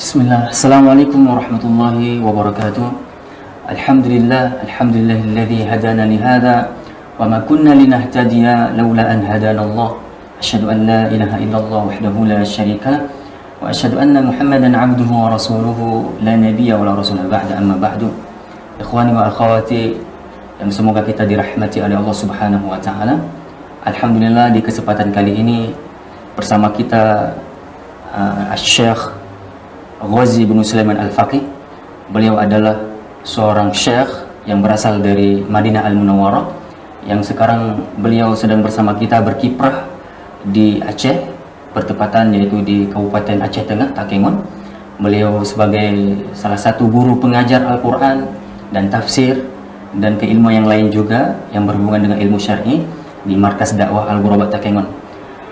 Bismillah. Assalamualaikum warahmatullahi wabarakatuh. Alhamdulillahilladzi hadana li hadza wa ma kunna linahtadiya laula an hadana Allah. Asyhadu an la ilaha illallah wahdahu la syarika wa asyhadu anna Muhammadan abduhu wa rasuluhu la nabiyya wa la rasula ba'da amma ba'du. Ikhwani wa akhwati yang semoga kita dirahmati oleh Allah Subhanahu wa taala. Alhamdulillah di kesempatan kali ini bersama kita Syekh Ghazi bin Sulaiman Al-Faqih. Beliau adalah seorang syekh yang berasal dari Madinah Al-Munawwarah, yang sekarang beliau sedang bersama kita berkiprah di Aceh, bertepatan yaitu di Kabupaten Aceh Tengah, Takengon. Beliau sebagai salah satu guru pengajar Al-Quran dan tafsir dan keilmuan yang lain juga yang berhubungan dengan ilmu syar'i di Markas Dakwah Al-Ghurabat Takengon.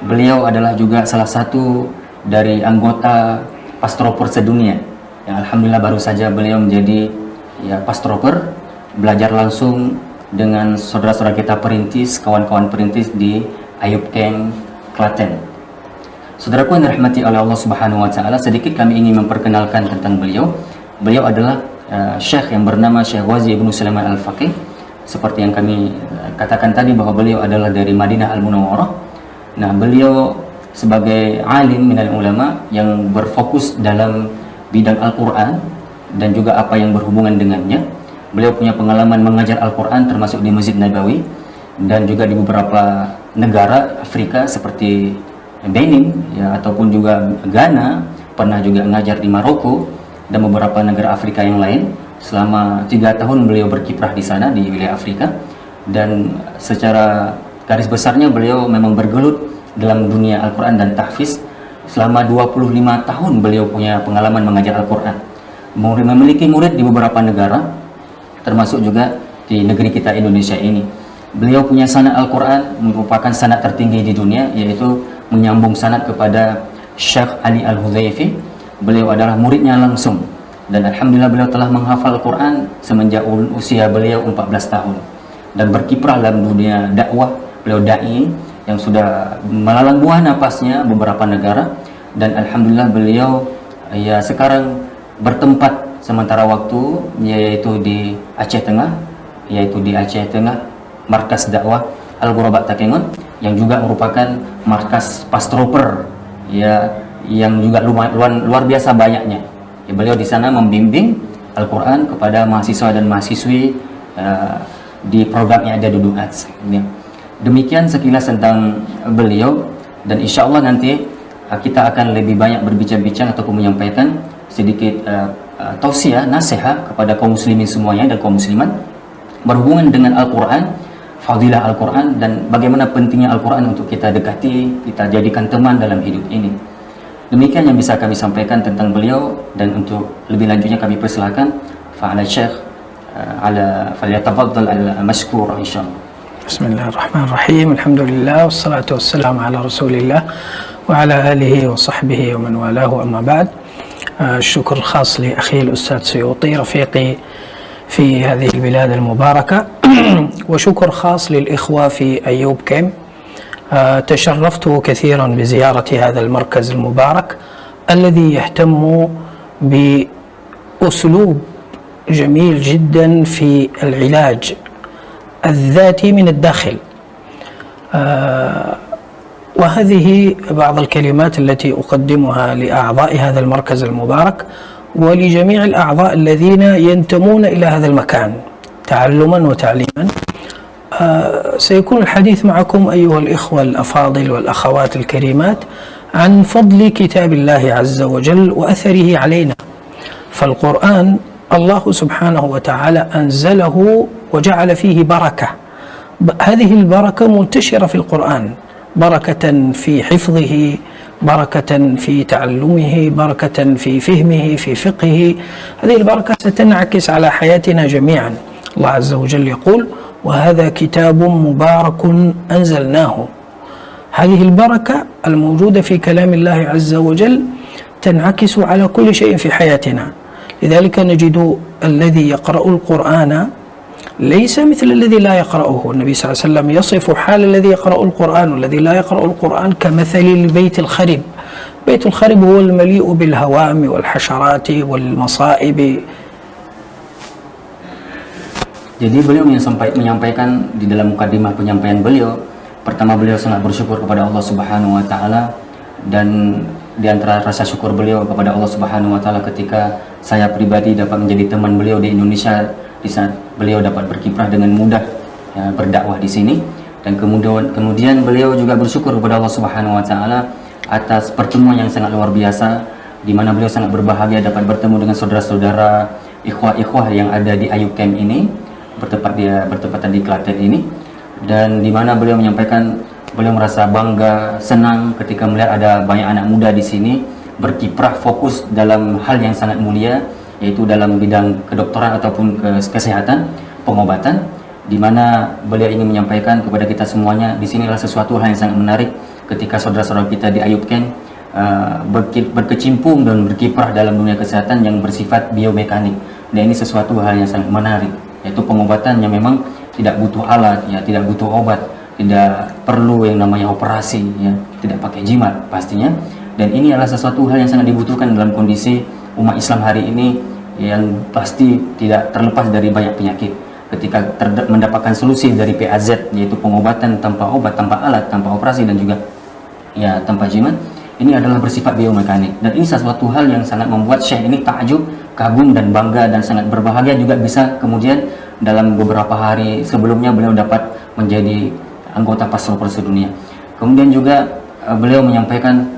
Beliau adalah juga salah satu dari anggota Pastroper sedunia yang alhamdulillah baru saja beliau menjadi pastroper, belajar langsung dengan saudara-saudara kita perintis, kawan-kawan perintis di Ayub Keng, Klaten. Saudaraku yang dirahmati oleh Allah Subhanahu wa taala, sedikit kami ingin memperkenalkan tentang beliau. Beliau adalah syekh yang bernama Syekh Ghazi bin Sulaiman Al-Faqih. Seperti yang kami katakan tadi bahwa beliau adalah dari Madinah Al-Munawwarah. Nah, beliau sebagai alim minal ulama yang berfokus dalam bidang Al-Quran dan juga apa yang berhubungan dengannya. Beliau punya pengalaman mengajar Al-Quran termasuk di Masjid Nabawi dan juga di beberapa negara Afrika seperti Benin ataupun juga Ghana, pernah juga mengajar di Maroko dan beberapa negara Afrika yang lain. Selama 3 tahun beliau berkiprah di sana di wilayah Afrika, dan secara garis besarnya beliau memang bergelut dalam dunia Al-Quran dan tahfiz. Selama 25 tahun beliau punya pengalaman mengajar Al-Quran, memiliki murid di beberapa negara termasuk juga di negeri kita Indonesia ini. Beliau punya sanad Al-Quran merupakan sanad tertinggi di dunia, yaitu menyambung sanad kepada Syekh Ali Al-Hudhaifi. Beliau adalah muridnya langsung, dan alhamdulillah beliau telah menghafal Al-Quran semenjak usia beliau 14 tahun dan berkiprah dalam dunia dakwah. Beliau dai yang sudah melalang buah napasnya beberapa negara, dan alhamdulillah beliau sekarang bertempat sementara waktu yaitu di Aceh Tengah, Markas Dakwah Al-Ghurabat Takengon, yang juga merupakan markas pastroper yang juga luar biasa banyaknya. Beliau di sana membimbing Al-Quran kepada mahasiswa dan mahasiswi di program yang ada di Duat. Demikian sekilas tentang beliau, dan insya Allah nanti kita akan lebih banyak berbincang-bincang ataupun menyampaikan sedikit tausiah, nasihat kepada kaum muslimin semuanya dan kaum muslimat berhubungan dengan Al-Quran, fadilah Al-Quran, dan bagaimana pentingnya Al-Quran untuk kita dekati, kita jadikan teman dalam hidup ini. Demikian yang bisa kami sampaikan tentang beliau, dan untuk lebih lanjutnya kami persilakan fa'ala syekh falyatafaddal al-mashkur insyaallah. بسم الله الرحمن الرحيم. الحمد لله والصلاة والسلام على رسول الله وعلى آله وصحبه ومن والاه، أما بعد. الشكر الخاص لأخي الأستاذ سيوطي رفيقي في هذه البلاد المباركة وشكر خاص للإخوة في أيوب كيم. تشرفت كثيرا بزيارة هذا المركز المبارك الذي يهتم بأسلوب جميل جدا في العلاج الذاتي من الداخل. وهذه بعض الكلمات التي أقدمها لأعضاء هذا المركز المبارك ولجميع الأعضاء الذين ينتمون إلى هذا المكان تعلما وتعليما. سيكون الحديث معكم أيها الإخوة الأفاضل والأخوات الكريمات عن فضل كتاب الله عز وجل وأثره علينا. فالقرآن الله سبحانه وتعالى أنزله وجعل فيه بركة. هذه البركة منتشرة في القرآن، بركة في حفظه، بركة في تعلمه، بركة في فهمه، في فقهه. هذه البركة ستنعكس على حياتنا جميعا. الله عز وجل يقول: وهذا كتاب مبارك أنزلناه. هذه البركة الموجودة في كلام الله عز وجل تنعكس على كل شيء في حياتنا. لذلك نجد الذي يقرأ القرآن ليس مثل الذي لا يقرأه. النبي صلى الله عليه وسلم يصف حال الذي يقرأ القرآن والذي لا يقرأ القرآن كمثل البيت الخرب. البيت الخرب هو المليء بالهوام والحشرات والمصائب. Jadi beliau menyampaikan di dalam mukadimah penyampaian beliau, pertama beliau sangat bersyukur kepada Allah Subhanahu wa taala, dan di antara rasa syukur beliau kepada Allah Subhanahu wa taala ketika saya pribadi dapat menjadi teman beliau di Indonesia, di saat beliau dapat berkiprah dengan mudah ya, berdakwah di sini. Dan kemudian beliau juga bersyukur kepada Allah Subhanahu wa taala atas pertemuan yang sangat luar biasa, di mana beliau sangat berbahagia dapat bertemu dengan saudara-saudara ikhwah-ikhwah yang ada di Ayub Camp ini, bertepatan di Klaten ini, dan di mana beliau menyampaikan beliau merasa bangga, senang ketika melihat ada banyak anak muda di sini berkiprah fokus dalam hal yang sangat mulia, yaitu dalam bidang kedokteran ataupun kesehatan, pengobatan, di mana beliau ingin menyampaikan kepada kita semuanya, di sinilah sesuatu hal yang sangat menarik ketika saudara-saudara kita di Ayub Camp berkecimpung dan berkiprah dalam dunia kesehatan yang bersifat biomekanik. Dan ini sesuatu hal yang sangat menarik, yaitu pengobatan yang memang tidak butuh alat, ya, tidak butuh obat, tidak perlu yang namanya operasi, ya, tidak pakai jimat pastinya. Dan ini adalah sesuatu hal yang sangat dibutuhkan dalam kondisi umat Islam hari ini yang pasti tidak terlepas dari banyak penyakit. Ketika mendapatkan solusi dari PAZ, yaitu pengobatan tanpa obat, tanpa alat, tanpa operasi, dan juga ya tanpa jimat, ini adalah bersifat biomekanik. Dan ini sesuatu hal yang sangat membuat Syekh ini takjub, kagum dan bangga, dan sangat berbahagia juga bisa kemudian dalam beberapa hari sebelumnya beliau dapat menjadi anggota Pastor sedunia. Kemudian juga beliau menyampaikan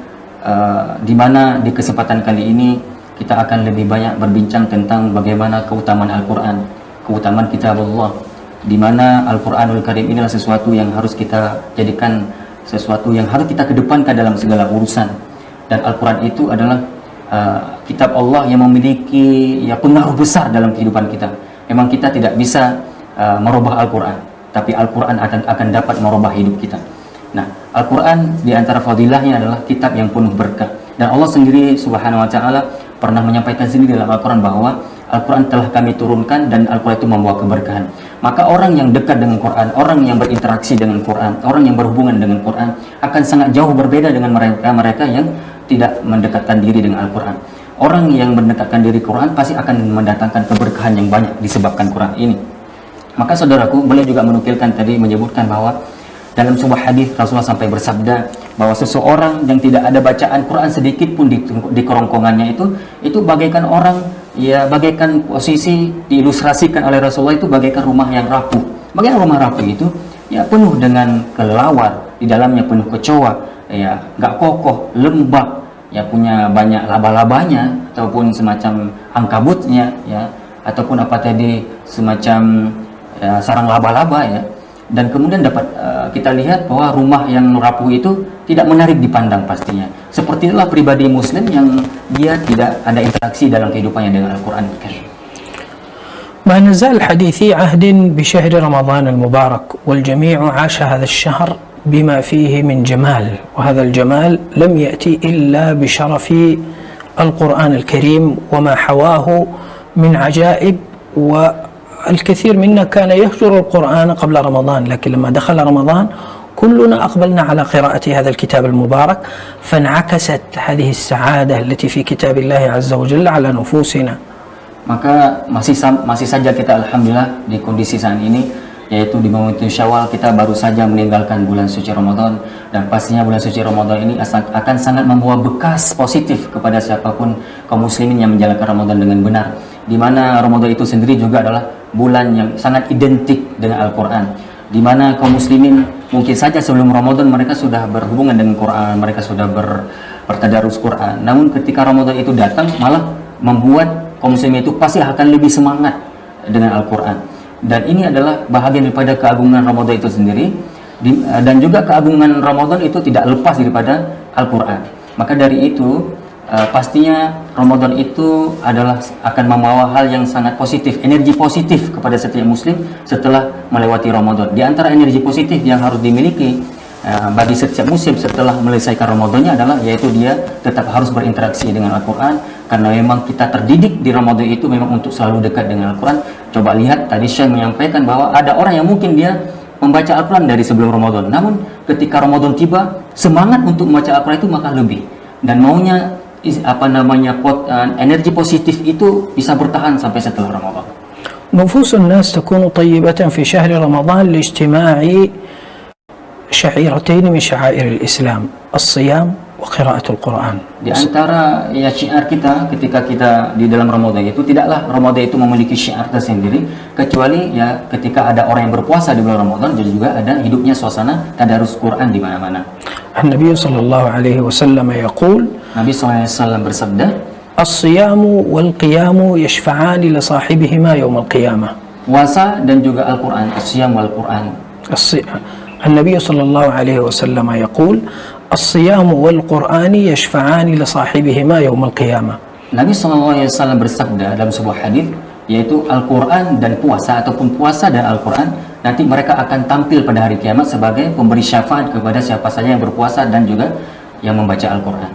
di mana di kesempatan kali ini kita akan lebih banyak berbincang tentang bagaimana keutamaan Al-Quran, keutamaan kitab Allah, di mana Al-Quranul Karim inilah sesuatu yang harus kita jadikan sesuatu yang harus kita kedepankan dalam segala urusan. Dan Al-Quran itu adalah kitab Allah yang memiliki ya pengaruh besar dalam kehidupan kita. Memang kita tidak bisa merubah Al-Quran, tapi Al-Quran akan dapat merubah hidup kita. Nah, Al-Quran di antara fadilahnya adalah kitab yang penuh berkah. Dan Allah sendiri Subhanahu wa ta'ala pernah menyampaikan sendiri dalam Al-Quran bahwa Al-Quran telah kami turunkan dan Al-Quran itu membawa keberkahan. Maka orang yang dekat dengan Quran, orang yang berinteraksi dengan Quran, orang yang berhubungan dengan Quran akan sangat jauh berbeda dengan mereka yang tidak mendekatkan diri dengan Al-Quran. Orang yang mendekatkan diri Quran pasti akan mendatangkan keberkahan yang banyak disebabkan Quran ini. Maka saudaraku, beliau juga menukilkan tadi, menyebutkan bahwa dalam sebuah hadis Rasulullah sampai bersabda bahwa seseorang yang tidak ada bacaan Quran sedikit pun di kerongkongannya itu bagaikan orang, ya bagaikan posisi diilustrasikan oleh Rasulullah itu bagaikan rumah yang rapuh. Bagaikan rumah rapuh itu ya penuh dengan kelelawar, di dalamnya penuh kecoa, ya nggak kokoh, lembab, ya punya banyak laba-labanya ataupun semacam angkabutnya, ya ataupun apa tadi semacam ya, sarang laba-laba, ya. Dan kemudian dapat kita lihat bahwa rumah yang rapuh itu tidak menarik dipandang pastinya. Seperti itulah pribadi muslim yang dia tidak ada interaksi dalam kehidupannya dengan Al-Quran. ما نزال الحديث في عهد بشهر رمضان المبارك، والجميع عاش هذا الشهر بما فيه من جمال، وهذا الجمال لم يأتي إلا بشرف القرآن الكريم وما حواه من عجائب. والكثير منا كان يهجر القرآن قبل رمضان، لكن لما دخل رمضان كلنا أقبلنا على قراءة هذا الكتاب المبارك، فانعكست هذه السعادة التي في كتاب الله عز وجل على نفوسنا. Maka masih saja kita alhamdulillah di kondisi saat ini, yaitu di momentum Syawal kita baru saja meninggalkan bulan suci Ramadan, dan pastinya bulan suci Ramadan ini akan sangat membawa bekas positif kepada siapapun kaum muslimin yang menjalankan Ramadan dengan benar, di mana Ramadan itu sendiri juga adalah bulan yang sangat identik dengan Al-Quran, di mana kaum muslimin mungkin saja sebelum Ramadan mereka sudah berhubungan dengan Quran, mereka sudah bertadarus Quran, namun ketika Ramadan itu datang malah membuat kaum muslimin itu pasti akan lebih semangat dengan Al-Quran. Dan ini adalah bahagian daripada keagungan Ramadan itu sendiri, dan juga keagungan Ramadan itu tidak lepas daripada Al-Quran. Maka dari itu pastinya Ramadan itu adalah akan membawa hal yang sangat positif, energi positif kepada setiap muslim setelah melewati Ramadan. Di antara energi positif yang harus dimiliki bagi setiap muslim setelah menyelesaikan Ramadannya adalah yaitu dia tetap harus berinteraksi dengan Al-Quran, karena memang kita terdidik di Ramadan itu memang untuk selalu dekat dengan Al-Quran. Coba lihat tadi Syekh menyampaikan bahwa ada orang yang mungkin dia membaca Al-Quran dari sebelum Ramadan, namun ketika Ramadan tiba semangat untuk membaca Al-Quran itu maka lebih. dan maunya energi positif itu bisa bertahan sampai setelah Ramadan. نفوس الناس تكون طيبة في شهر رمضان لاجتماع شعيرتين من شعائر الإسلام الصيام وقراءة القرآن. Di antara ya syiar kita ketika kita di dalam Ramadan itu, tidaklah Ramadan itu memiliki syiar tersendiri kecuali ya ketika ada orang yang berpuasa di bulan Ramadan dan juga ada hidupnya suasana tadarus Quran di mana-mana. النبي صلى الله عليه وسلم يقول Nabi SAW bersabda, الصيام والقيام يشفعان لصاحبهما يوم القيامة. puasa dan juga Al-Quran, as-siyam wal Quran. النبي صلى الله عليه وسلم يقول الصيام والقرآن يشفعان لصاحبهما يوم القيامة. Nabi SAW bersabda dalam sebuah hadis, yaitu Al-Quran dan puasa ataupun puasa dan Al-Quran nanti mereka akan tampil pada hari kiamat sebagai pemberi syafaat kepada siapa saja yang berpuasa dan juga yang membaca Al-Quran.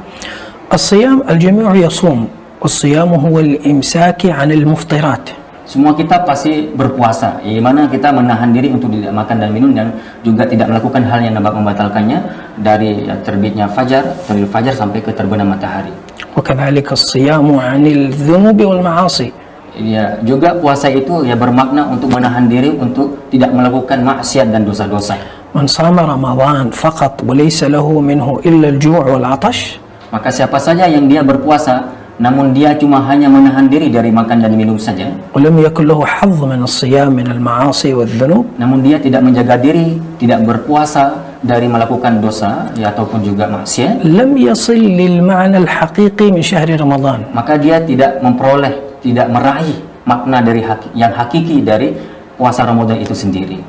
الصيام الجميع يصوم والصيام هو الإمساك عن المفطرات. Semua kita pasti berpuasa, di mana kita menahan diri untuk tidak makan dan minum dan juga tidak melakukan hal yang dapat membatalkannya dari terbitnya dari fajar sampai ke terbenam matahari. وكذلك الصيام عن الذنوب والمعاصي. Ya, juga puasa itu ya bermakna untuk menahan diri untuk tidak melakukan maksiat dan dosa-dosa. من صام رمضان فقط وليس له منه إلا الجوع والعطش. Maka siapa saja yang dia berpuasa namun dia cuma hanya menahan diri dari makan dan minum saja, ولم يكن له حظ من الصيام من المعاصي والذنوب. namun dia tidak menjaga diri, tidak berpuasa dari melakukan dosa ya ataupun juga maksiat, لم يصل للمعنى الحقيقي من شهر رمضان. maka dia tidak memperoleh, tidak meraih makna dari yang hakiki dari puasa Ramadan itu sendiri.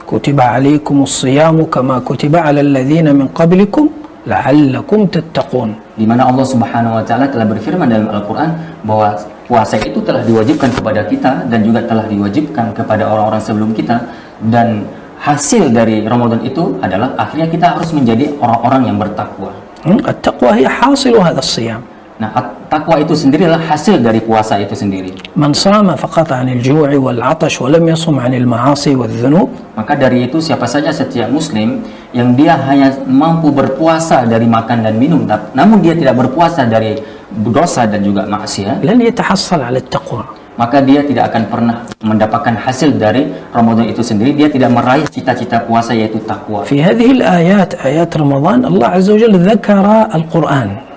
كتب عليكم الصيام كما كتب على الذين من قبلكم لعلكم تتقون. Di mana Allah Subhanahu wa taala telah berfirman dalam Al-Qur'an bahwa puasa itu telah diwajibkan kepada kita dan juga telah diwajibkan kepada orang-orang sebelum kita, dan hasil dari Ramadan itu adalah akhirnya kita harus menjadi orang-orang yang bertakwa. التقوى هي حاصل هذا الصيام. Nah, takwa itu sendirilah hasil dari puasa itu sendiri. من صام فقط عن الجوع والعطش ولم يصم عن المعاصي والذنوب. Maka dari itu siapa saja setiap muslim yang dia hanya mampu berpuasa dari makan dan minum, namun dia tidak berpuasa dari dosa dan juga maksiat, لن يتحصل على التقوى. maka dia tidak akan pernah mendapatkan hasil dari Ramadan itu sendiri. Dia tidak meraih cita-cita puasa yaitu takwa. في هذه الآيات آيات رمضان الله عز وجل ذكر القرآن.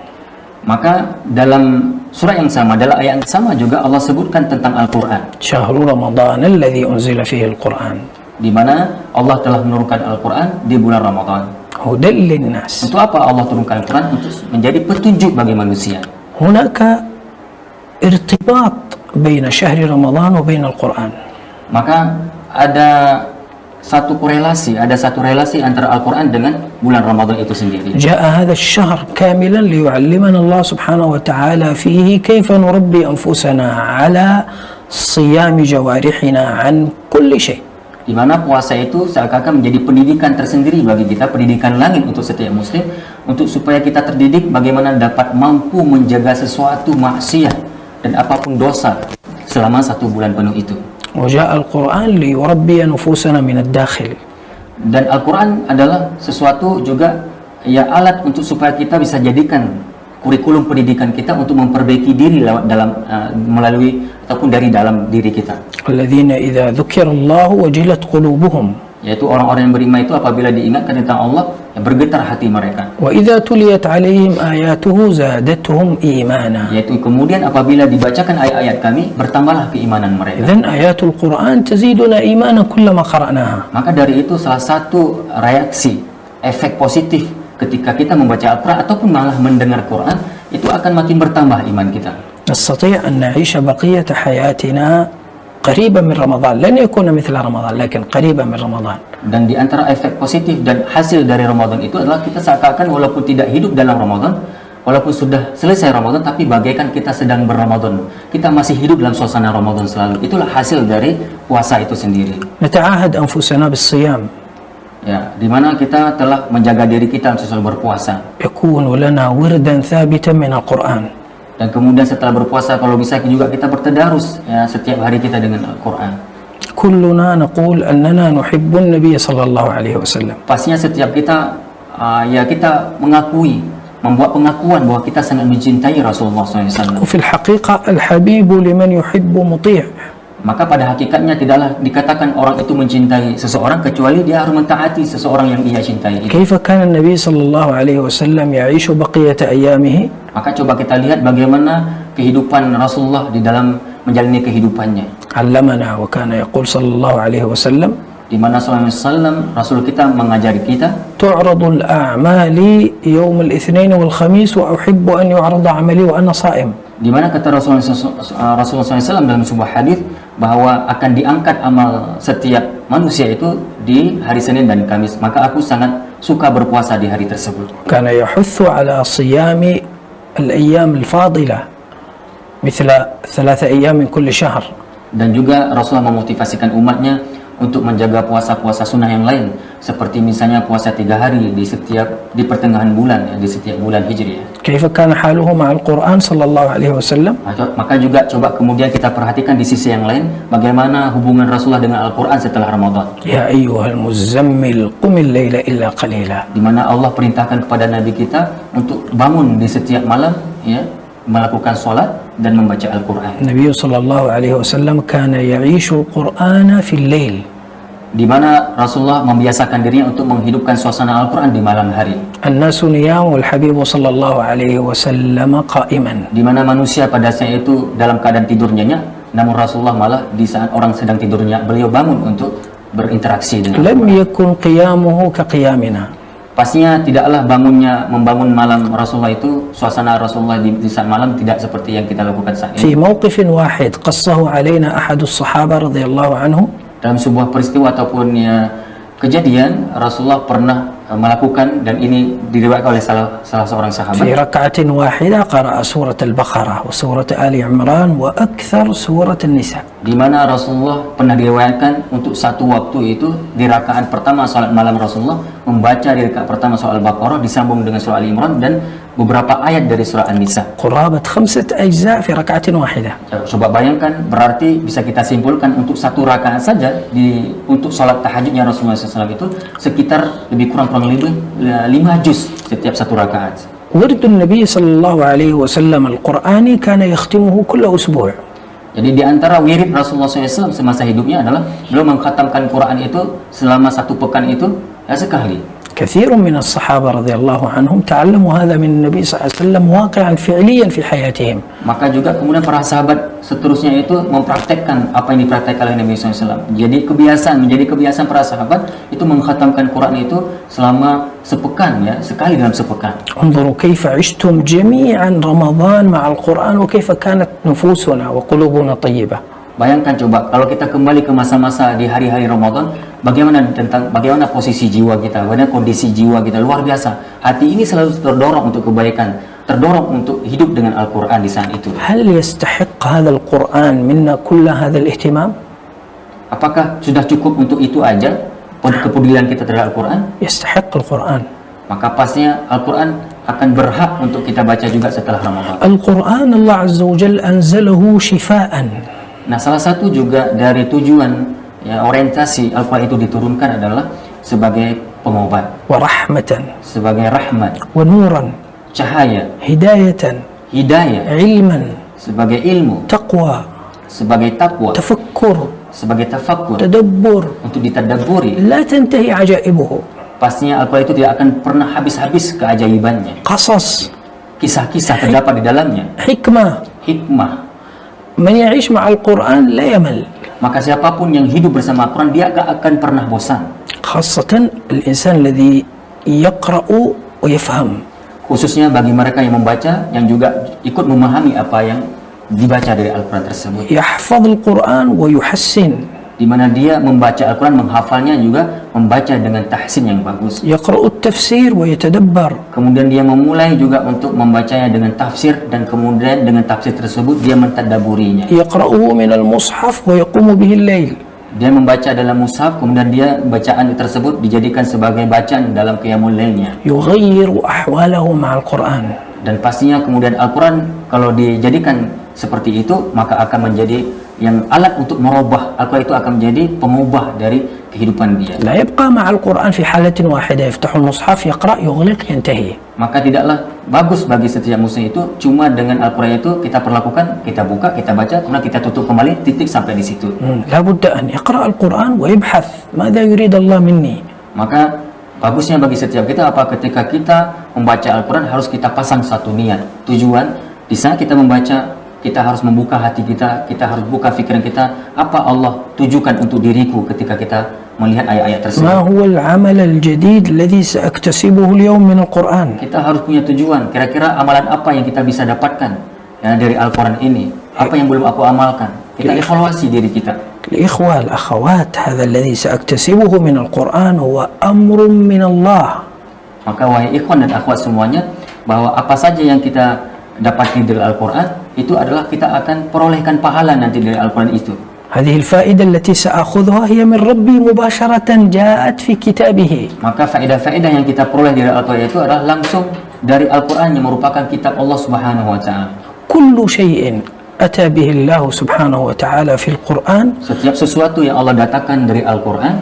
Maka dalam surah yang sama, dalam ayat yang sama juga Allah sebutkan tentang Al-Quran. شهر رمضان الذي أنزل فيه القرآن Di mana Allah telah menurunkan Al-Quran di bulan Ramadan. هدى للناس. Untuk apa Allah turunkan Al-Quran? Untuk menjadi petunjuk bagi manusia. هناك ارتباط بين شهر رمضان وبين القرآن. Maka ada satu relasi antara Al-Quran dengan bulan Ramadan itu sendiri. جاء هذا الشهر كاملا ليعلمنا الله سبحانه وتعالى فيه كيف نربي أنفسنا على صيام جوارحنا عن كل شيء. Di mana puasa itu seakan-akan menjadi pendidikan tersendiri bagi kita, pendidikan langit untuk setiap muslim, untuk supaya kita terdidik bagaimana dapat mampu menjaga sesuatu maksiat dan apapun dosa selama 1 bulan penuh itu. وجاء القرآن ليربي نفوسنا من الداخل. Dan Al-Quran adalah sesuatu juga ya alat untuk supaya kita bisa jadikan kurikulum pendidikan kita untuk memperbaiki diri melalui ataupun dari dalam diri kita. الذين إذا ذكر الله وجلت قلوبهم. Yaitu orang-orang yang beriman itu apabila diingatkan tentang Allah, ya bergetar hati mereka. وإذا تليت عليهم آياته زادتهم إيمانا. Yaitu kemudian apabila dibacakan ayat-ayat kami, bertambahlah keimanan mereka. إذن آيات القرآن تزيدنا إيمانا كلما قرأناها. Maka dari itu salah satu reaksi, efek positif ketika kita membaca Al-Quran ataupun malah mendengar Quran, itu akan makin bertambah iman kita. نستطيع أن نعيش بقية حياتنا قريبا من رمضان، لن يكون مثل رمضان لكن قريبا من رمضان. Dan di antara efek positif dan hasil dari Ramadan itu adalah kita seakan-akan walaupun tidak hidup dalam Ramadan, walaupun sudah selesai Ramadan, tapi bagaikan kita sedang berRamadan. Kita masih hidup dalam suasana Ramadan selalu. Itulah hasil dari puasa itu sendiri. نتعاهد أنفسنا بالصيام. Ya, di mana kita telah menjaga diri kita untuk selalu berpuasa. يكون لنا وردا ثابتا من القرآن. Dan kemudian setelah berpuasa, kalau bisa juga kita bertadarus ya, setiap hari kita dengan Al-Quran. كلنا نقول أننا نحب النبي صلى الله عليه وسلم. Pastinya setiap kita ya kita mengakui membuat pengakuan bahwa kita sangat mencintai Rasulullah SAW. وفي الحقيقة الحبيب لمن يحب مطيع. Maka pada hakikatnya tidaklah dikatakan orang itu mencintai seseorang kecuali dia harus mentaati seseorang yang ia cintai itu. كيف كان النبي صلى الله عليه وسلم يعيش بقية أيامه؟ Maka coba kita lihat bagaimana kehidupan Rasulullah di dalam menjalani kehidupannya. علمنا وكان يقول صلى الله عليه وسلم Di mana SAW Rasul kita mengajari kita, تعرض الأعمال يوم الاثنين والخميس وأحب أن يعرض عملي وأنا صائم. di mana kata Rasulullah SAW dalam sebuah hadis bahwa akan diangkat amal setiap manusia itu di hari Senin dan Kamis. Maka aku sangat suka berpuasa di hari tersebut. كان يحث على صيام الأيام الفاضلة مثل 3 أيام من كل شهر. Dan juga Rasulullah memotivasikan umatnya untuk menjaga puasa-puasa sunnah yang lain, seperti misalnya puasa 3 hari di pertengahan bulan, ya, di setiap bulan Hijriah. كيف كان حاله مع القرآن صلى الله عليه وسلم؟ Maka juga coba kemudian kita perhatikan di sisi yang lain bagaimana hubungan Rasulullah dengan Al-Quran setelah Ramadan. يا أيها المزمل قم الليل إلا قليلا. Di mana Allah perintahkan kepada Nabi kita untuk bangun di setiap malam, ya, melakukan sholat dan membaca Al-Quran. النبي صلى الله عليه وسلم كان يعيش القرآن في الليل. Di mana Rasulullah membiasakan dirinya untuk menghidupkan suasana Al-Quran di malam hari. الناس نيام والحبيب صلى الله عليه وسلم قائما. Di mana manusia pada saat itu dalam keadaan tidur nyenyak, namun Rasulullah malah di saat orang sedang tidurnya beliau bangun untuk berinteraksi dengan لم Al-Quran. يكن قيامه كقيامنا. Pastinya tidaklah membangun malam Rasulullah itu, suasana Rasulullah di saat malam tidak seperti yang kita lakukan saat في ini. موقف واحد قصه علينا أحد الصحابة رضي الله عنه. Dalam sebuah peristiwa ataupun ya, kejadian Rasulullah pernah melakukan, dan ini diriwayatkan oleh salah seorang في sahabat. ركعة واحدة قرأ سورة البقرة وسورة آل عمران وأكثر سورة النساء. Di mana Rasulullah pernah diriwayatkan untuk satu waktu itu di rakaat pertama salat malam Rasulullah membaca di rakaat pertama surah Al-Baqarah disambung dengan surah Ali Imran dan beberapa ayat dari surah An-Nisa. قرابة 5 أجزاء في ركعة واحدة. Coba bayangkan, berarti bisa kita simpulkan untuk satu rakaat saja untuk salat tahajudnya Rasulullah SAW itu sekitar lebih kurang lebih 5 juz setiap satu rakaat. ورد النبي صلى الله عليه وسلم القرآني كان يختمه كل أسبوع. Jadi di antara wirid Rasulullah SAW semasa hidupnya adalah beliau mengkhatamkan Quran itu selama 1 pekan itu ya sekali. كثير من الصحابة رضي الله عنهم تعلموا هذا من النبي صلى الله عليه وسلم واقعا فعليا في حياتهم. Maka juga kemudian para sahabat seterusnya itu mempraktekkan apa yang dipraktekkan oleh Nabi SAW. Menjadi kebiasaan para sahabat itu mengkhatamkan Quran itu selama sepekan, ya, sekali dalam sepekan. انظروا كيف عشتم جميعا رمضان مع القرآن وكيف كانت نفوسنا وقلوبنا طيبة. Bayangkan coba kalau kita kembali ke masa-masa di hari-hari Ramadan, bagaimana posisi jiwa kita, bagaimana kondisi jiwa kita, luar biasa. Hati ini selalu terdorong untuk kebaikan, terdorong untuk hidup dengan Al-Quran di saat itu. هل يستحق هذا القرآن منا كل هذا الاهتمام؟ Apakah sudah cukup untuk itu aja kepedulian kita terhadap Al-Quran? يستحق القرآن. Maka pastinya Al-Quran akan berhak untuk kita baca juga setelah Ramadan. القرآن الله عز وجل أنزله شفاء. Nah, salah satu juga dari tujuan, ya, orientasi Al-Quran itu diturunkan adalah sebagai pengobat, ورحمة sebagai rahmat, ونورا cahaya, هداية hidayah, علما sebagai ilmu, تقوى sebagai takwa, تفكر sebagai tafakkur, تدبر. untuk ditadaburi. لا تنتهي عجائبه. Pastinya Al-Quran itu tidak akan pernah habis-habis keajaibannya. قصص Kisah-kisah terdapat di dalamnya, حكمة. hikmah. من يعيش مع القرآن لا يمل. Maka siapapun yang hidup bersama Al-Quran, dia gak akan pernah bosan. خاصة الإنسان الذي يقرأ ويفهم. Khususnya bagi mereka yang membaca, yang juga ikut memahami apa yang dibaca dari Al-Quran tersebut. يحفظ القرآن ويحسن. Di mana dia membaca Al-Quran, menghafalnya juga membaca dengan tahsin yang bagus. يقرأ التفسير ويتدبر. Kemudian dia memulai juga untuk membacanya dengan tafsir, dan kemudian dengan tafsir tersebut dia mentadaburinya. يقرأه من المصحف ويقوم به الليل. Dia membaca dalam mushaf, kemudian dia bacaan tersebut dijadikan sebagai bacaan dalam qiyamul lailnya. يغير أحواله مع القرآن. Dan pastinya kemudian Al-Quran kalau dijadikan seperti itu, maka akan menjadi yang alat untuk merubah. Al-Quran itu akan menjadi pengubah dari kehidupan dia. لا يبقى مع القرآن في حالة واحدة يفتح المصحف يقرأ يغلق ينتهي. Maka tidaklah bagus bagi setiap muslim itu cuma dengan Al-Quran itu kita perlakukan, kita buka, kita baca, kemudian kita tutup kembali, titik sampai di situ. لا بد أن يقرأ القرآن ويبحث ماذا يريد الله مني. Maka bagusnya bagi setiap kita apa ketika kita membaca Al-Quran harus kita pasang satu niat, tujuan. Di saat kita membaca, kita harus membuka hati kita harus buka pikiran kita, apa Allah tujukan untuk diriku ketika kita melihat ayat-ayat tersebut. ما هو العمل الجديد الذي سأكتسبه اليوم من القرآن. Kita harus punya tujuan, kira-kira amalan apa yang kita bisa dapatkan ya, dari Al-Quran ini, apa yang belum aku amalkan. Kita evaluasi diri kita. الإخوة الأخوات هذا الذي سأكتسبه من القرآن هو أمر من الله. Maka wahai ikhwan dan akhwat semuanya, bahwa apa saja yang kita dapatkan dari Al-Quran itu adalah kita akan perolehkan pahala nanti dari Al-Quran itu. هذه الفائدة التي سأخذها هي من ربي مباشرة جاءت في كتابه. Maka faedah-faedah yang kita peroleh dari Al-Quran itu adalah langsung dari Al-Quran yang merupakan kitab Allah Subhanahu wa taala. كل شيء أتى به الله سبحانه وتعالى في القرآن Setiap sesuatu yang Allah datangkan dari Al-Quran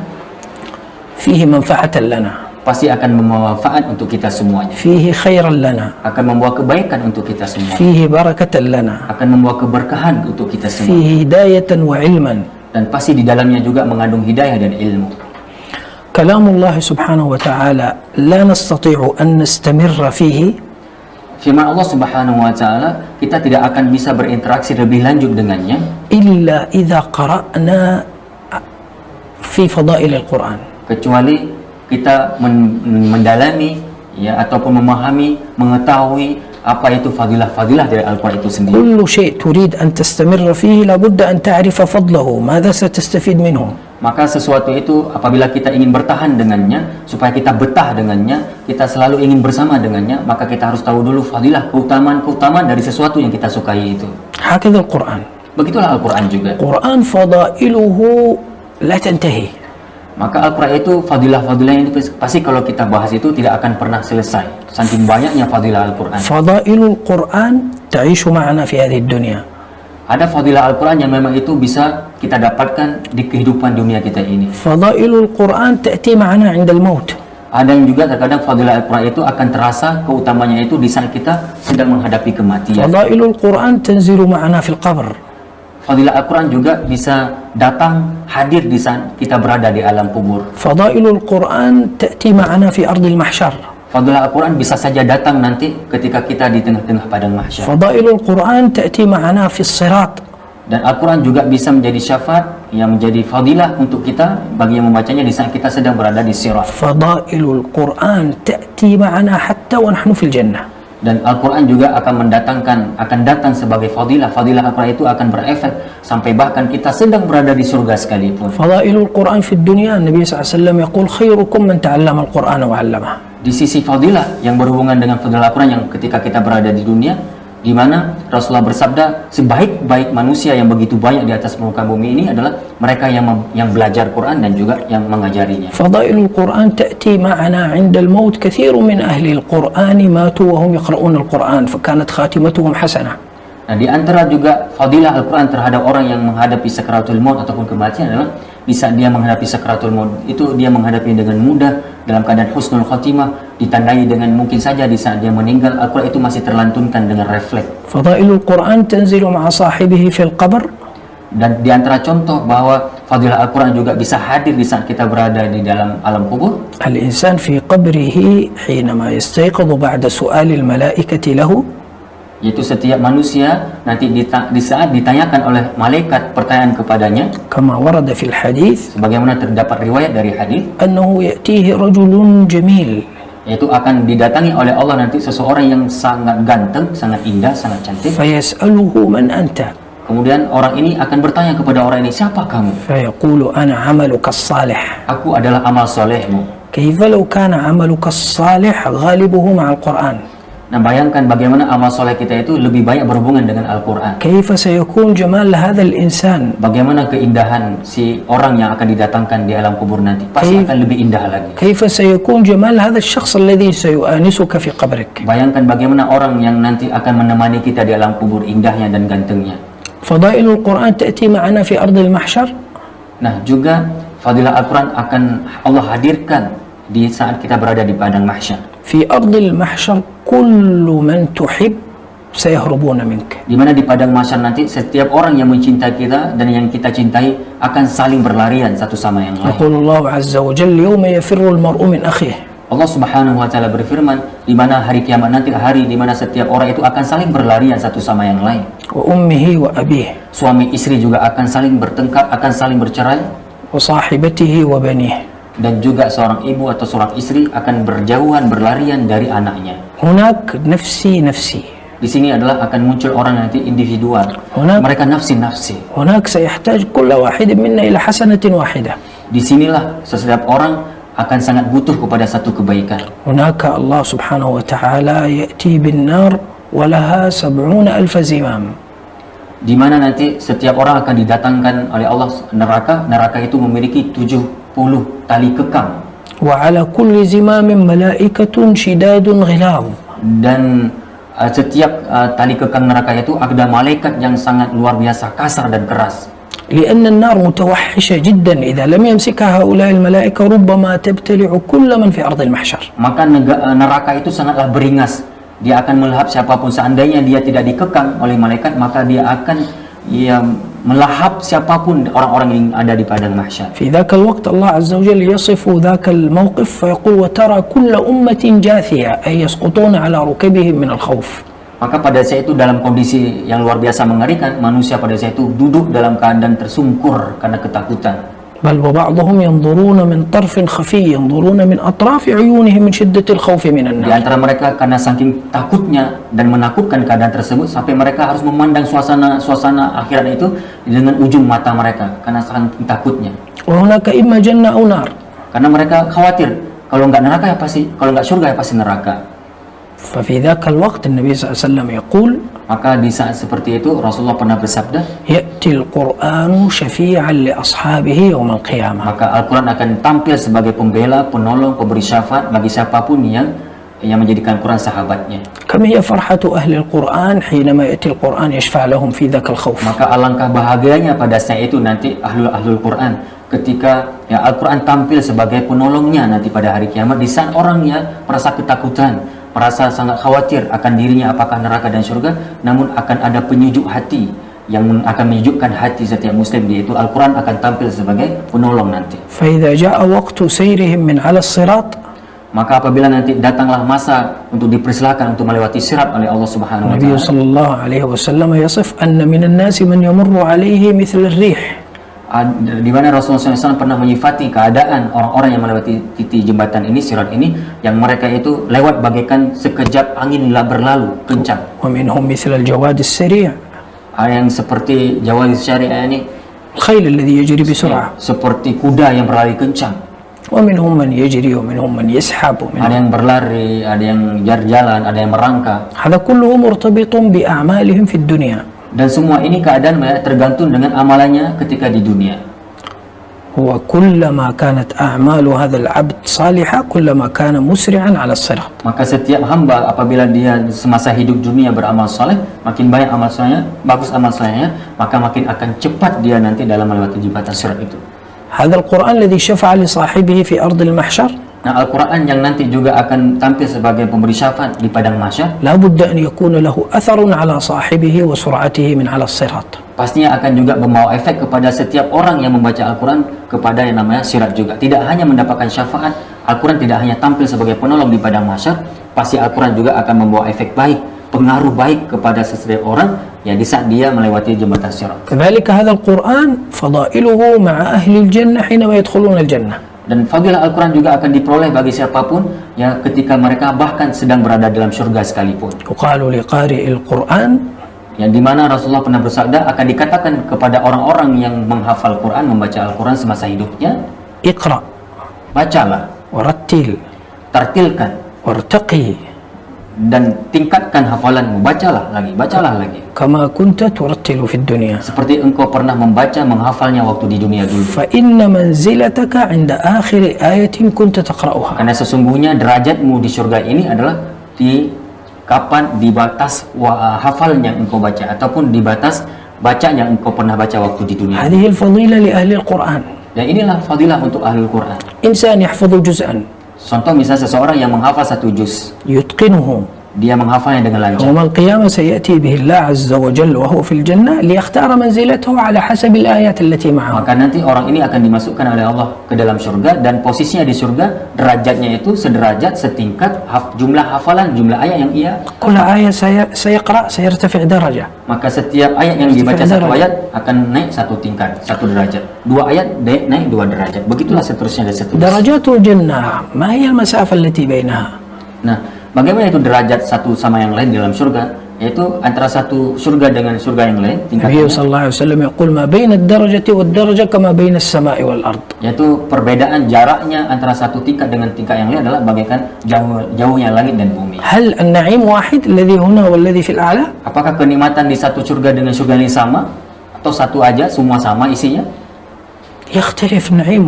فيه منفعة لنا، pasti akan membawa manfaat untuk kita semuanya, فيه خيرا لنا، akan membawa kebaikan untuk kita semua, فيه بركة لنا، akan membawa keberkahan untuk kita semua, فيه هداية وعلما. dan pasti di dalamnya juga mengandung hidayah dan ilmu. كلام الله سبحانه وتعالى لا نستطيع أن نستمر فيه Firman Allah Subhanahu wa taala, kita tidak akan bisa berinteraksi lebih lanjut dengannya إلا إذا قرأنا في فضائل القرآن. kecuali kita mendalami ya ataupun memahami, mengetahui apa itu fadilah-fadilah dari Al-Quran itu sendiri. كل شيء تريد أن تستمر فيه لابد أن تعرف فضله، ماذا ستستفيد منه. Maka sesuatu itu apabila kita ingin bertahan dengannya, supaya kita betah dengannya, kita selalu ingin bersama dengannya, maka kita harus tahu dulu fadilah, keutamaan dari sesuatu yang kita sukai itu. هكذا القرآن. Begitulah Al-Quran juga. القرآن فضائله لا تنتهي. Maka Al-Quran itu fadilah-fadilah itu pasti kalau kita bahas itu tidak akan pernah selesai. Saking banyaknya fadilah Al-Quran. فضائل القرآن تعيش معنا في هذه الدنيا. Ada fadilah Al-Quran yang memang itu bisa kita dapatkan di kehidupan dunia kita ini. فضائل القرآن تأتي معنا عند الموت. Ada yang juga terkadang fadilah Al-Quran itu akan terasa keutamanya itu di saat kita sedang menghadapi kematian. فضائل القرآن تنزل معنا في القبر. Fadilah Al-Quran juga bisa datang hadir di saat kita berada di alam kubur. فضائل القرآن تأتي معنا في أرض المحشر. Fadilah Al-Quran bisa saja datang nanti ketika kita di tengah-tengah padang mahsyar. فضائل القرآن تأتي معنا في الصراط. Dan Al-Quran juga bisa menjadi syafaat yang menjadi fadilah untuk kita bagi yang membacanya di saat kita sedang berada di sirat. فضائل القرآن تأتي معنا حتى ونحن في الجنة. Dan Al-Quran juga akan datang sebagai fadilah. Fadilah Al-Quran itu akan berefek sampai bahkan kita sedang berada di surga sekalipun. فضائل القرآن في الدنيا النبي صلى الله عليه وسلم يقول خيركم من تعلم القرآن وعلمه. Di sisi fadilah yang berhubungan dengan fadilah Al-Quran yang ketika kita berada di dunia, di mana Rasulullah bersabda sebaik-baik manusia yang begitu banyak di atas muka bumi ini adalah mereka yang belajar Quran dan juga yang mengajarinya. فضائل القرآن تأتي معنا عند الموت. كثير من أهل القرآن ماتوا وهم يقرؤون القرآن فكانت خاتمتهم حسنة. Nah, di antara juga fadilah Al-Quran terhadap orang yang menghadapi sakaratul maut ataupun kematian adalah di saat dia menghadapi sakaratul maut itu dia menghadapi dengan mudah dalam keadaan husnul khatimah, ditandai dengan mungkin saja di saat dia meninggal Al-Quran itu masih terlantunkan dengan refleks. فضائل القرآن تنزل مع صاحبه في القبر. Dan di antara contoh bahwa fadilah Al-Quran juga bisa hadir di saat kita berada di dalam alam kubur. الإنسان في قبره حينما يستيقظ بعد سؤال الملائكة له Yaitu setiap manusia nanti di saat ditanyakan oleh malaikat pertanyaan kepadanya, كما ورد في الحديث sebagaimana terdapat riwayat dari hadis, أنه يأتيه رجل جميل yaitu akan didatangi oleh Allah nanti seseorang yang sangat ganteng, sangat indah, sangat cantik. فيسأله من أنت. Kemudian orang ini akan bertanya kepada orang ini, siapa kamu? فيقول أنا عملك الصالح. Aku adalah amal solehmu. كيف لو كان عملك الصالح غالبه مع القرآن. Nah, bayangkan bagaimana amal soleh kita itu lebih banyak berhubungan dengan Al-Quran. كيف سيكون جمال هذا الإنسان. Bagaimana keindahan si orang yang akan didatangkan di alam kubur nanti pasti akan lebih indah lagi. كيف سيكون جمال هذا الشخص الذي سيؤانسك في قبرك. Bayangkan bagaimana orang yang nanti akan menemani kita di alam kubur indahnya dan gantengnya. فضائل القرآن تأتي معنا في أرض المحشر. Nah, juga Fadilah Al-Quran akan Allah hadirkan di saat kita berada di padang mahsyar. في أرض المحشر كل من تحب سيهربون منك. Di mana di padang mahsyar nanti setiap orang yang mencintai kita dan yang kita cintai akan saling berlarian satu sama yang lain. يقول الله عز وجل يوم يفر المرء من أخيه. Allah Subhanahu wa taala berfirman, di mana hari kiamat nanti hari di mana setiap orang itu akan saling berlarian satu sama yang lain. وأمه وأبيه. Suami istri juga akan saling bertengkar, akan saling bercerai. وصاحبته وبنيه. Dan juga seorang ibu atau seorang istri akan berjauhan, berlarian dari anaknya. هناك نفسي نفسي. Di sini adalah akan muncul orang nanti individual. Mereka nafsi-nafsi. هناك سيحتاج كل واحد منا إلى حسنة واحدة. Di sinilah setiap orang akan sangat butuh kepada satu kebaikan. هناك الله سبحانه وتعالى يأتي بالنار ولها 70,000 زمام. Di mana nanti setiap orang akan didatangkan oleh Allah neraka. Neraka itu memiliki 70 tali kekang. وعلى كل زمام ملائكة شداد غلاظ. Dan setiap tali kekang neraka itu ada malaikat yang sangat luar biasa kasar dan keras. لأن النار متوحشة جدا إذا لم يمسكها هؤلاء الملائكة ربما تبتلع كل من في أرض المحشر. Maka neraka itu sangatlah beringas. Dia akan melahap siapapun. Seandainya dia tidak dikekang oleh malaikat, maka dia akan melahap siapapun orang-orang yang ada di padang mahsyar. في ذاك الوقت الله عز وجل يصف ذاك الموقف فيقول وترى كل أمة جاثية أي يسقطون على ركبهم من الخوف. Maka pada saat itu dalam kondisi yang luar biasa mengerikan, manusia pada saat itu duduk dalam keadaan tersungkur karena ketakutan. بل وبعضهم ينظرون من طرف خفي ينظرون من أطراف عيونهم من شدة الخوف من Di النار. antara mereka karena saking takutnya dan menakutkan keadaan tersebut sampai mereka harus memandang suasana akhirat itu dengan ujung mata mereka karena saking takutnya. وهناك إما جنة أو نار. Karena mereka khawatir kalau nggak neraka ya pasti, kalau nggak surga ya pasti neraka. ففي ذاك الوقت النبي صلى الله عليه وسلم يقول Maka di saat seperti itu Rasulullah pernah bersabda, يأتي القرآن شفيعا لأصحابه يوم القيامة. maka Al-Quran akan tampil sebagai pembela, penolong, pemberi syafaat bagi siapapun yang menjadikan Quran sahabatnya. كم هي فرحة أهل القرآن حينما يأتي القرآن يشفع لهم في ذاك الخوف. Maka alangkah bahagianya pada saat itu nanti ahlul Quran ketika Al-Quran tampil sebagai penolongnya nanti pada hari kiamat, di saat orangnya merasa ketakutan, merasa sangat khawatir akan dirinya apakah neraka dan surga, namun akan ada penyujuk hati yang akan menyejukkan hati setiap muslim, yaitu Al-Quran akan tampil sebagai penolong nanti. فإذا جاء وقت سيرهم من على الصراط. Maka apabila nanti datanglah masa untuk dipersilakan untuk melewati sirat oleh Allah Subhanahu wa النبي taala. صلى الله عليه وسلم يصف أن من الناس من يمر عليه مثل الريح. Di mana Rasulullah SAW pernah menyifati keadaan orang-orang yang melewati titik jembatan ini, sirat ini, yang mereka itu lewat bagaikan sekejap angin berlalu kencang. ومنهم مثل الجواد السريع. Ada yang seperti Jawad Syariah ini, الخيل الذي يجري بسرعة. seperti kuda yang berlari kencang. ومنهم من يجري ومنهم من يسحب Ada yang berlari, ada yang jalan, ada yang merangkak. هذا كله مرتبط بأعمالهم في الدنيا. Dan semua ini keadaan tergantung dengan amalannya ketika di dunia. وكلما كانت أعمال هذا العبد صالحة كلما كان مسرعا على الصراط. Maka setiap hamba apabila dia semasa hidup dunia beramal soleh, makin banyak amal solehnya, bagus amal solehnya, maka makin akan cepat dia nanti dalam melewati jembatan sirat itu. هذا القرآن الذي شفع لصاحبه في أرض المحشر Nah, Al-Quran yang nanti juga akan tampil sebagai pemberi syafaat di padang mahsyar, لا بد أن يكون له أثر على صاحبه وسرعته من على الصراط. pastinya akan juga membawa efek kepada setiap orang yang membaca Al-Quran kepada yang namanya sirat juga. Tidak hanya mendapatkan syafaat, Al-Quran tidak hanya tampil sebagai penolong di padang mahsyar, pasti Al-Quran juga akan membawa efek baik, pengaruh baik kepada setiap orang ya di saat dia melewati jembatan sirat. كذلك هذا القرآن فضائله مع أهل الجنة حينما يدخلون الجنة. Dan fadilah Al-Quran juga akan diperoleh bagi siapapun ya ketika mereka bahkan sedang berada dalam surga sekalipun. يقال لقارئ القرآن Yang dimana Rasulullah pernah bersabda akan dikatakan kepada orang-orang yang menghafal Quran, membaca Al-Quran semasa hidupnya, اقرأ bacalah, ورتل tartilkan, وارتقي dan tingkatkan hafalanmu, bacalah lagi, كما كنت ترتل في الدنيا. seperti engkau pernah membaca, menghafalnya waktu di dunia dulu. فإن منزلتك عند آخر آية كنت تقرأها. Karena sesungguhnya derajatmu di surga ini adalah di kapan di batas hafalnya engkau baca ataupun di batas bacanya engkau pernah baca waktu di dunia. هذه الفضيلة لأهل القرآن. Dan inilah fadilah untuk ahlul Quran. إنسان يحفظ جزءا Contoh misalnya seseorang yang menghafal satu juz, يتقنه dia menghafalnya dengan lancar. يوم القيامة سيأتي به الله عز وجل وهو في الجنة ليختار منزلته على حسب الآيات التي معه. Maka nanti orang ini akan dimasukkan oleh Allah ke dalam surga, dan posisinya di surga derajatnya itu sederajat, setingkat jumlah hafalan, jumlah ayat yang ia. كل آية سيقرأ سيرتفع درجة. Maka setiap ayat yang dibaca satu ayat akan naik satu tingkat, satu derajat. Dua ayat naik dua derajat. Begitulah seterusnya dan seterusnya. درجات الجنة ما هي المسافة التي بينها؟ Nah, bagaimana itu derajat satu sama yang lain di dalam surga? Yaitu antara satu surga dengan surga yang lain النبي tingkatnya. صلى الله عليه وسلم يقول ما بين الدرجة والدرجة كما بين السماء والأرض. Yaitu perbedaan jaraknya antara satu tingkat dengan tingkat yang lain adalah bagaikan jauhnya langit dan bumi. هل النعيم واحد الذي هنا والذي في الأعلى؟ Apakah kenikmatan di satu surga dengan surga yang sama? Atau satu aja, semua sama isinya? يختلف النعيم.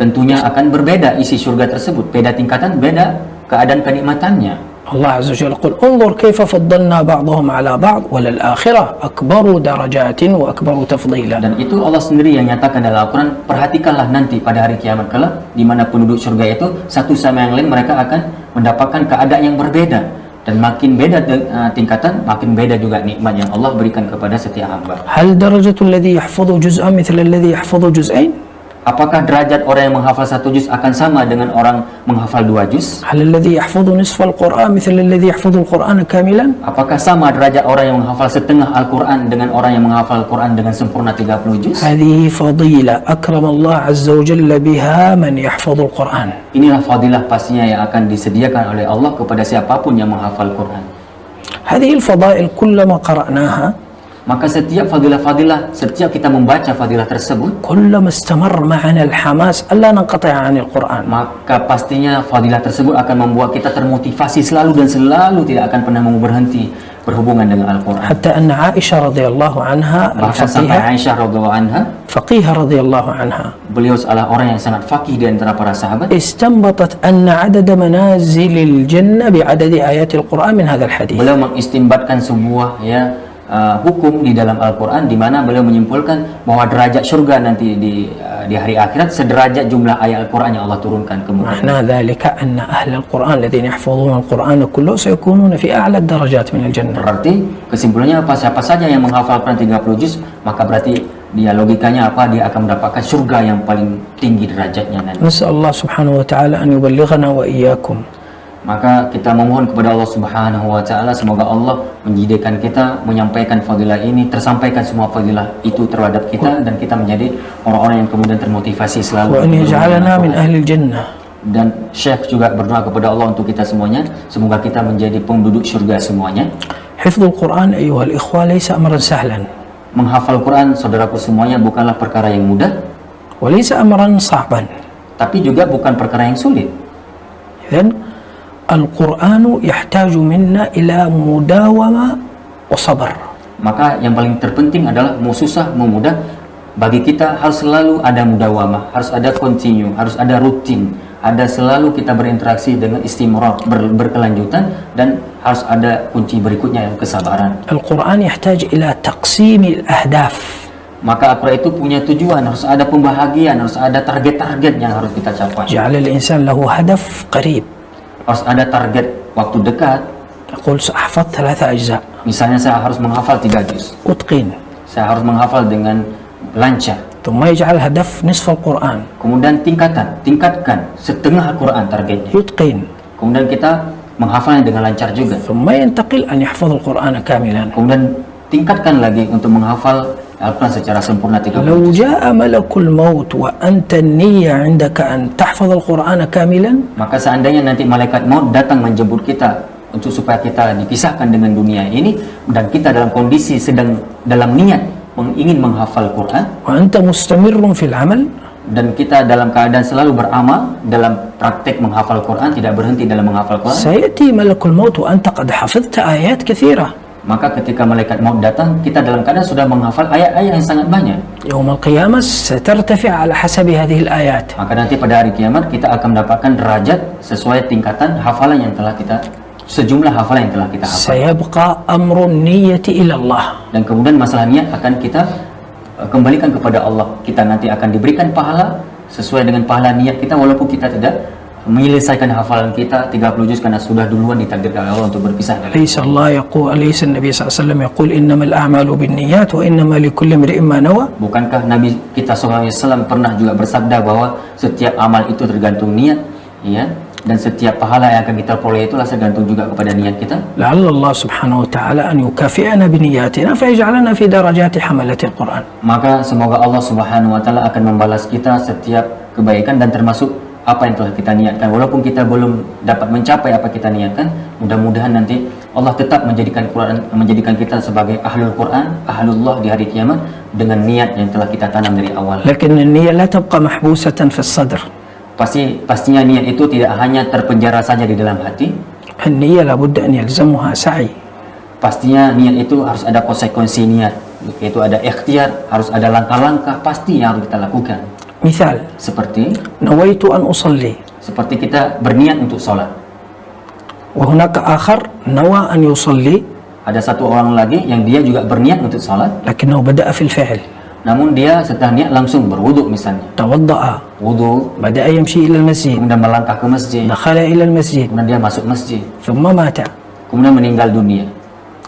Tentunya akan berbeda isi surga tersebut. Beda tingkatan, beda keadaan kenikmatannya. الله عز وجل يقول انظر كيف فضلنا بعضهم على بعض وللآخرة أكبر درجات وأكبر تفضيلا. Dan itu Allah sendiri yang nyatakan dalam Al-Quran. Perhatikanlah nanti pada hari kiamat kelak, di mana penduduk surga itu satu sama yang lain mereka akan mendapatkan keadaan yang berbeda, dan makin beda tingkatan, makin beda juga nikmat yang Allah berikan kepada setiap hamba. هل درجة الذي يحفظ جزءا مثل الذي يحفظ جزئين؟ Apakah derajat orang yang menghafal satu juz akan sama dengan orang menghafal dua juz? هل الذي يحفظ نصف القرآن مثل الذي يحفظ القرآن كاملا؟ Apakah sama derajat orang yang menghafal setengah Al-Quran dengan orang yang menghafal Al-Quran dengan sempurna 30 juz? هذه فضيلة أكرم الله عز وجل بها من يحفظ القرآن. Inilah fadilah pastinya yang akan disediakan oleh Allah kepada siapapun yang menghafal Quran. هذه الفضائل كلما قرأناها Maka setiap fadilah-fadilah, setiap kita membaca fadilah tersebut, كلما استمر معنا الحماس ألا ننقطع عن القرآن. maka pastinya fadilah tersebut akan membuat kita termotivasi selalu dan selalu tidak akan pernah mau berhenti berhubungan dengan Al-Quran. حتى أن عائشة رضي الله عنها Bahkan sampai Aisyah radhiyallahu anha, فقيهة رضي الله عنها beliau adalah orang yang sangat faqih di antara para sahabat, استنبطت أن عدد منازل الجنة بعدد آيات القرآن من هذا الحديث. beliau mengistimbatkan sebuah hukum di dalam Al-Quran, di mana beliau menyimpulkan bahwa derajat surga nanti di hari akhirat sederajat jumlah ayat Al-Quran yang Allah turunkan ke muka. معنى ذلك أن أهل القرآن الذين يحفظون القرآن كله سيكونون في أعلى الدرجات من الجنة. Berarti kesimpulannya apa? Siapa saja yang menghafal Quran 30 juz, maka berarti dia logikanya apa? Dia akan mendapatkan surga yang paling tinggi derajatnya nanti. نسأل الله سبحانه وتعالى أن يبلغنا وإياكم. Maka kita memohon kepada Allah Subhanahu wa taala, semoga Allah menjadikan kita menyampaikan fadilah ini, tersampaikan semua fadilah itu terhadap kita, dan kita menjadi orang-orang yang kemudian termotivasi selalu. وأن يجعلنا من أهل الجنة. Dan Syekh juga berdoa kepada Allah untuk kita semuanya, semoga kita menjadi penduduk surga semuanya. حفظ القرآن أيها الإخوة ليس أمرا سهلا. Menghafal Quran, saudaraku semuanya, bukanlah perkara yang mudah, وليس أمرا صعبا. tapi juga bukan perkara yang sulit. إذن القرآن يحتاج منا إلى مداومة وصبر. Maka yang paling terpenting adalah mau susah mau mudah, bagi kita harus selalu ada mudawamah, harus ada continue, harus ada rutin, ada selalu kita berinteraksi dengan istimrar, berkelanjutan, dan harus ada kunci berikutnya yang kesabaran. القرآن يحتاج إلى تقسيم الأهداف. Maka Al-Quran itu punya tujuan, harus ada pembahagian, harus ada target-target yang harus kita capai. جعل الإنسان له هدف قريب. Harus ada target waktu dekat. يقول سأحفظ 3 أجزاء. Misalnya saya harus menghafal 3 juz. أتقن. Saya harus menghafal dengan lancar. ثم يجعل هدف نصف القرآن. Kemudian tingkatkan setengah Al-Quran targetnya. يتقن. Kemudian kita menghafalnya dengan lancar juga. ثم ينتقل أن يحفظ القرآن كاملا. Kemudian tingkatkan lagi untuk menghafal Al-Quran secara sempurna 30 لو juz. جاء ملك الموت وأنت النية عندك أن تحفظ القرآن كاملا Maka seandainya nanti malaikat maut datang menjemput kita untuk supaya kita dipisahkan dengan dunia ini, dan kita dalam kondisi sedang dalam niat ingin menghafal Quran, وأنت مستمر في العمل dan kita dalam keadaan selalu beramal dalam praktek menghafal Quran, tidak berhenti dalam menghafal Quran, سيأتي ملك الموت وأنت قد حفظت آيات كثيرة. maka ketika malaikat maut datang, kita dalam keadaan sudah menghafal ayat-ayat yang sangat banyak. يوم القيامة سترتفع على حسب هذه الآيات. Maka nanti pada hari kiamat kita akan mendapatkan derajat sesuai tingkatan hafalan yang telah kita, sejumlah hafalan yang telah kita hafal. سيبقى أمر النية إلى الله. Dan kemudian masalah niat akan kita kembalikan kepada Allah. Kita nanti akan diberikan pahala sesuai dengan pahala niat kita, walaupun kita tidak menyelesaikan hafalan kita 30 juz karena sudah duluan ditakdirkan Allah untuk berpisah dari أليس الله يقول أليس النبي صلى الله عليه وسلم يقول إنما الأعمال بالنيات وإنما لكل امرئ ما نوى. Bukankah Nabi kita SAW pernah juga bersabda bahwa setiap amal itu tergantung niat, ya, dan setiap pahala yang akan kita peroleh itulah tergantung juga kepada niat kita. لعل الله سبحانه وتعالى أن يكافئنا بنياتنا فيجعلنا في درجات حملة القرآن. Maka semoga Allah Subhanahu wa taala akan membalas kita setiap kebaikan dan termasuk apa yang telah kita niatkan, walaupun kita belum dapat mencapai apa kita niatkan. Mudah-mudahan nanti Allah tetap menjadikan kita sebagai ahlul Quran, ahlullah di hari kiamat dengan niat yang telah kita tanam dari awal. لكن النية لا تبقى محبوسة في الصدر. Pastinya niat itu tidak hanya terpenjara saja di dalam hati. النية لابد أن يلزمها سعي. Pastinya niat itu harus ada konsekuensi niat, yaitu ada ikhtiar, harus ada langkah-langkah pasti yang harus kita lakukan. مثال Seperti نويت أن أصلي kita berniat untuk sholat. وهناك آخر نوى أن يصلي Ada satu orang lagi yang dia juga berniat untuk sholat, لكنه بدأ في الفعل، namun dia setelah niat langsung berwudu misalnya. توضأ، Wudu, بدأ يمشي إلى المسجد، kemudian melangkah ke masjid, دخل إلى المسجid، kemudian dia masuk masjid, ثم مات kemudian meninggal dunia.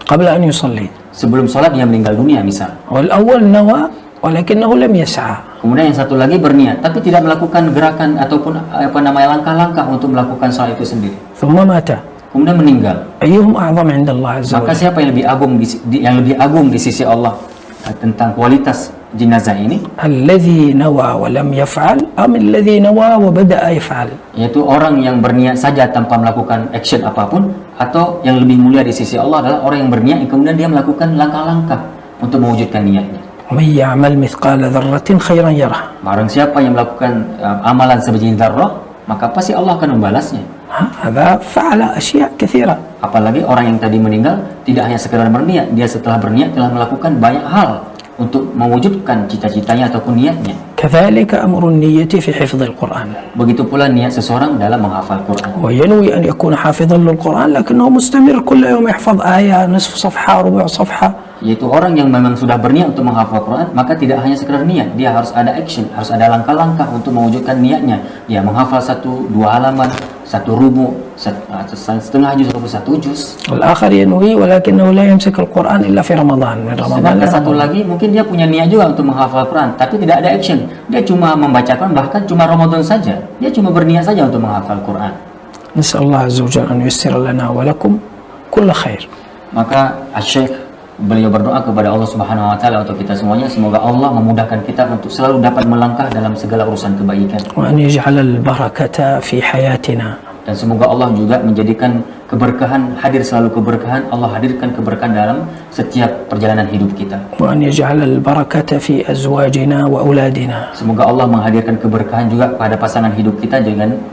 قبل أن يصلي. Sebelum sholat dia meninggal dunia misal. والأول نوى ولكنه لم يسعى. Kemudian yang satu lagi berniat tapi tidak melakukan gerakan ataupun langkah-langkah untuk melakukan sholat itu sendiri. ثم مات. Kemudian meninggal. أيهم أعظم عند الله عز Maka وجل؟ siapa yang lebih agung di sisi Allah tentang kualitas jenazah ini? الذي نوى ولم يفعل أم الذي نوى وبدأ يفعل؟ Yaitu orang yang berniat saja tanpa melakukan action apapun, atau yang lebih mulia di sisi Allah adalah orang yang berniat kemudian dia melakukan langkah-langkah untuk mewujudkan niatnya. ومن يعمل مثقال ذرة خيرا يره. Barang siapa yang melakukan amalan sebiji dzarrah, maka pasti Allah akan membalasnya. هذا فعل أشياء كثيرة. Apalagi orang yang tadi meninggal tidak hanya sekedar berniat, dia setelah berniat telah melakukan banyak hal untuk mewujudkan cita-citanya ataupun niatnya. كذلك أمر النية في حفظ القرآن. Begitu pula niat seseorang dalam menghafal Quran. وينوي أن يكون حافظا للقرآن لكنه مستمر كل يوم يحفظ آية نصف صفحة ربع صفحة. Yaitu orang yang memang sudah berniat untuk menghafal Quran, maka tidak hanya sekedar niat, dia harus ada action, harus ada langkah-langkah untuk mewujudkan niatnya. Dia menghafal 1-2 halaman, 1 rubu, setengah juz atau 1 juz. والآخر ينوي ولكنه لا يمسك القرآن إلا في رمضان، من رمضان Sedangkan إلى satu رمضان. lagi mungkin dia punya niat juga untuk menghafal Quran, tapi tidak ada action. Dia cuma membacakan, bahkan cuma Ramadan saja. Dia cuma berniat saja untuk menghafal Quran. نسأل الله عز وجل أن ييسر لنا ولكم كل خير. Maka Asy-Syaikh beliau berdoa kepada Allah Subhanahu wa taala untuk kita semuanya, semoga Allah memudahkan kita untuk selalu dapat melangkah dalam segala urusan kebaikan. وأن يجعل البركة في حياتنا. Dan semoga Allah juga menjadikan keberkahan, selalu keberkahan, Allah hadirkan keberkahan dalam setiap perjalanan hidup kita. وأن يجعل البركة في أزواجنا وأولادنا. Semoga Allah menghadirkan keberkahan juga pada pasangan hidup kita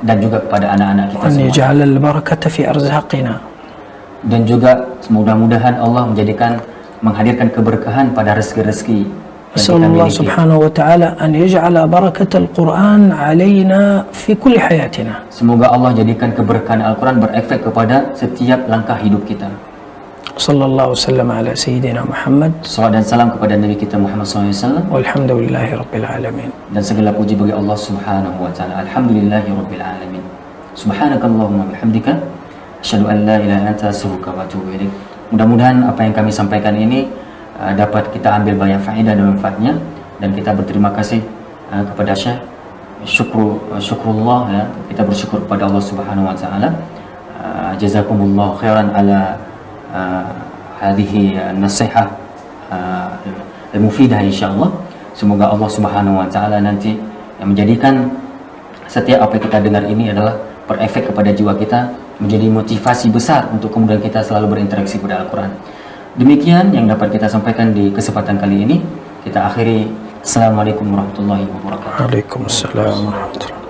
dan juga kepada anak-anak kita وأن semua. يجعل البركة في أرزاقنا. Dan juga mudah-mudahan Allah menghadirkan keberkahan pada rezeki-rezeki yang أسأل kita الله miliki. سبحانه وتعالى أن يجعل بركة القرآن علينا في كل حياتنا. Semoga Allah jadikan keberkahan Al-Quran berefek kepada setiap langkah hidup kita. صلى الله وسلم على سيدنا محمد Salawat dan salam kepada Nabi kita Muhammad SAW. والحمد لله رب العالمين. Dan segala puji bagi Allah Subhanahu wa taala. Alhamdulillahi rabbil alamin. Subhanakallahumma bihamdika asyhadu an la ilaha illa anta astaghfiruka wa atubu ilaik. Mudah-mudahan apa yang kami sampaikan ini dapat kita ambil banyak faedah dan manfaatnya, dan kita berterima kasih kepada Syekh. Syukrullah, ya. Kita bersyukur kepada Allah Subhanahu wa taala. Jazakumullah khairan ala hadhihi nasihat al-mufidah insyaallah. Semoga Allah Subhanahu wa taala nanti yang menjadikan setiap apa yang kita dengar ini adalah berefek kepada jiwa kita, menjadi motivasi besar untuk kemudian kita selalu berinteraksi pada Al-Quran. Demikian yang dapat kita sampaikan di kesempatan kali ini. Kita akhiri. Assalamualaikum warahmatullahi wabarakatuh. Waalaikumsalam warahmatullahi wabarakatuh.